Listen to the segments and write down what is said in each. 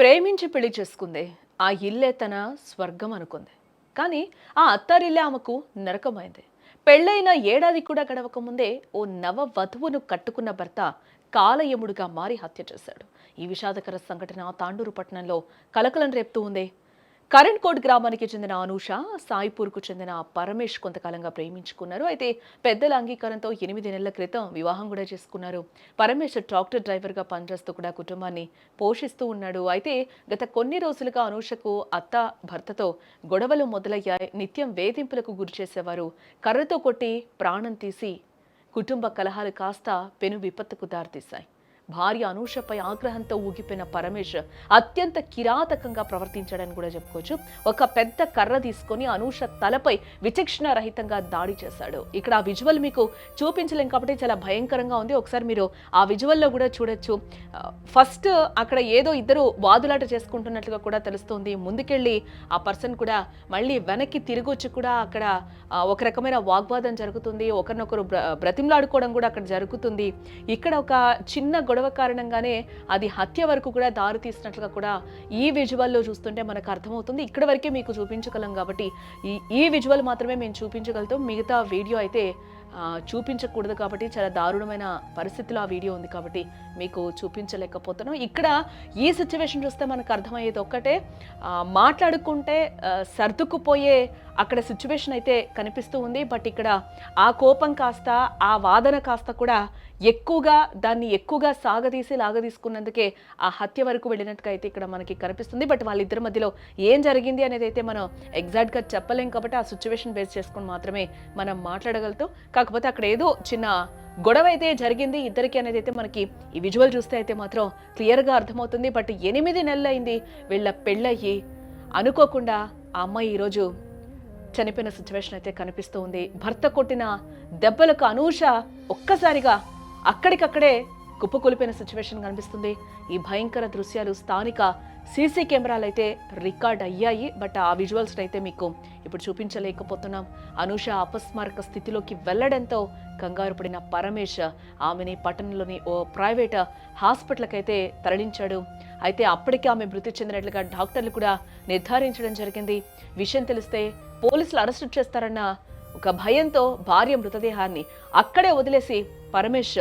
ప్రేమించి పెళ్లి చేసుకుంది. ఆ ఇల్లే తన స్వర్గం అనుకుంది. కానీ ఆ అత్తారిల్లే ఆమెకు నరకమైంది. పెళ్ళైన ఏడాది కూడా గడవక ముందే ఓ నవ వధువును కట్టుకున్న భర్త కాలయముడుగా మారి హత్య చేశాడు. ఈ విషాదకర సంఘటన తాండూరు పట్టణంలో కలకలం రేపుతూ ఉంది. కరెంట్ కోట్ గ్రామానికి చెందిన అనూష, సాయిపూర్కు చెందిన పరమేష్ కొంతకాలంగా ప్రేమించుకున్నారు. అయితే పెద్దల అంగీకారంతో 8 నెలల క్రితం వివాహం కూడా చేసుకున్నారు. పరమేష్ ట్రాక్టర్ డ్రైవర్గా పనిచేస్తూ కూడా కుటుంబాన్ని పోషిస్తూ ఉన్నాడు. అయితే గత కొన్ని రోజులుగా అనూషకు అత్త, భర్తతో గొడవలు మొదలయ్యాయి. నిత్యం వేధింపులకు గురి చేసేవారు. కర్రతో కొట్టి ప్రాణం తీసి కుటుంబ కలహాలు కాస్త పెను విపత్తుకు దారితీశాయి. భార్య అనూషపై ఆగ్రహంతో ఊగిపోయిన పరమేష్ అత్యంత కిరాతకంగా ప్రవర్తించాడని కూడా చెప్పుకోవచ్చు. ఒక పెద్ద కర్ర తీసుకొని అనూష తలపై విచక్షణ రహితంగా దాడి చేశాడు. ఇక్కడ ఆ విజువల్ మీకు చూపించలేం కాబట్టి చాలా భయంకరంగా ఉంది. ఒకసారి మీరు ఆ విజువల్లో కూడా చూడొచ్చు. ఫస్ట్ అక్కడ ఏదో ఇద్దరు వాదులాట చేసుకుంటున్నట్లుగా కూడా తెలుస్తుంది. ముందుకెళ్ళి ఆ పర్సన్ కూడా మళ్ళీ వెనక్కి తిరిగొచ్చి కూడా అక్కడ ఒక రకమైన వాగ్వాదం జరుగుతుంది. ఒకరినొకరు బ్రతిమలాడుకోవడం కూడా అక్కడ జరుగుతుంది. ఇక్కడ ఒక చిన్న గొడవ కారణంగానే అది హత్య వరకు కూడా దారి తీసినట్లుగా కూడా ఈ విజువల్లో చూస్తుంటే మనకు అర్థమవుతుంది. ఇక్కడ వరకే మీకు చూపించగలం కాబట్టి ఈ విజువల్ మాత్రమే మేము చూపించగలుగుతాం. మిగతా వీడియో అయితే చూపించకూడదు కాబట్టి చాలా దారుణమైన పరిస్థితిలో ఆ వీడియో ఉంది కాబట్టి మీకు చూపించలేకపోతున్నాం. ఇక్కడ ఈ సిచ్యువేషన్ చూస్తే మనకు అర్థమయ్యేది ఒక్కటే, మాట్లాడుకుంటే సర్దుకుపోయే అక్కడ సిచ్యువేషన్ అయితే కనిపిస్తూ ఉంది. బట్ ఇక్కడ ఆ కోపం కాస్త, ఆ వాదన కాస్త కూడా దాన్ని ఎక్కువగా లాగదీసుకున్నందుకే ఆ హత్య వరకు వెళ్ళినట్టుగా అయితే ఇక్కడ మనకి కనిపిస్తుంది. బట్ వాళ్ళిద్దరి మధ్యలో ఏం జరిగింది అనేది అయితే మనం ఎగ్జాక్ట్గా చెప్పలేం కాబట్టి ఆ సిచ్యువేషన్ బేస్ చేసుకుని మాత్రమే మనం మాట్లాడగలుగుతాం. కాకపోతే అక్కడ ఏదో చిన్న గొడవ అయితే జరిగింది ఇద్దరికి అనేది అయితే మనకి ఈ విజువల్ చూస్తే అయితే మాత్రం క్లియర్గా అర్థమవుతుంది. బట్ 8 నెలలు అయింది వీళ్ళ పెళ్ళయ్యి. అనుకోకుండా ఆ అమ్మాయి ఈరోజు చనిపోయిన సిచ్యువేషన్ అయితే కనిపిస్తూ ఉంది. భర్త కొట్టిన దెబ్బలకు అనూష ఒక్కసారిగా అక్కడికక్కడే కుప్పకూలిపోయిన సిచ్యువేషన్ కనిపిస్తుంది. ఈ భయంకర దృశ్యాలు స్థానిక సీసీ కెమెరాలు అయితే రికార్డ్ అయ్యాయి. బట్ ఆ విజువల్స్ అయితే మీకు ఇప్పుడు చూపించలేకపోతున్నాం. అనూష అపస్మారక స్థితిలోకి వెళ్లడంతో కంగారు పడిన పరమేష్ ఆమెని పట్టణంలోని ఓ ప్రైవేట్ హాస్పిటల్కి అయితే తరలించాడు. అయితే అప్పటికే ఆమె మృతి చెందినట్లుగా డాక్టర్లు కూడా నిర్ధారించడం జరిగింది. విషయం తెలిస్తే పోలీసులు అరెస్టు చేస్తారన్న ఒక భయంతో భార్య మృతదేహాన్ని అక్కడే వదిలేసి పరమేష్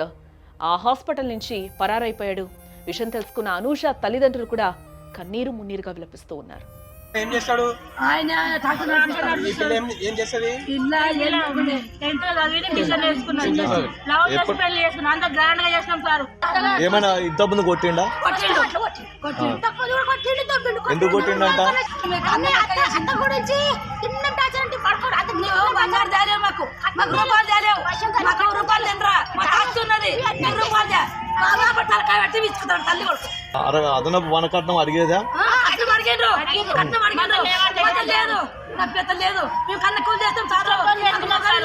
ఆ హాస్పిటల్ నుంచి పరారైపోయాడు. విషయం తెలుసుకున్న అనూష తల్లిదండ్రులు కూడా కన్నీరు మున్నీరుగా విలపిస్తూ ఉన్నారు. ఏం చేస్తాడు ఆయన ఏం చేస్తుంది ఏమైనా ఇంతకుముందు కొట్టిండా? ఎందుకు కొట్టిండంట? అదనపు వనకట్నం అడిగేదా? లేదు, మేము కన్న కూలి చేస్తాం.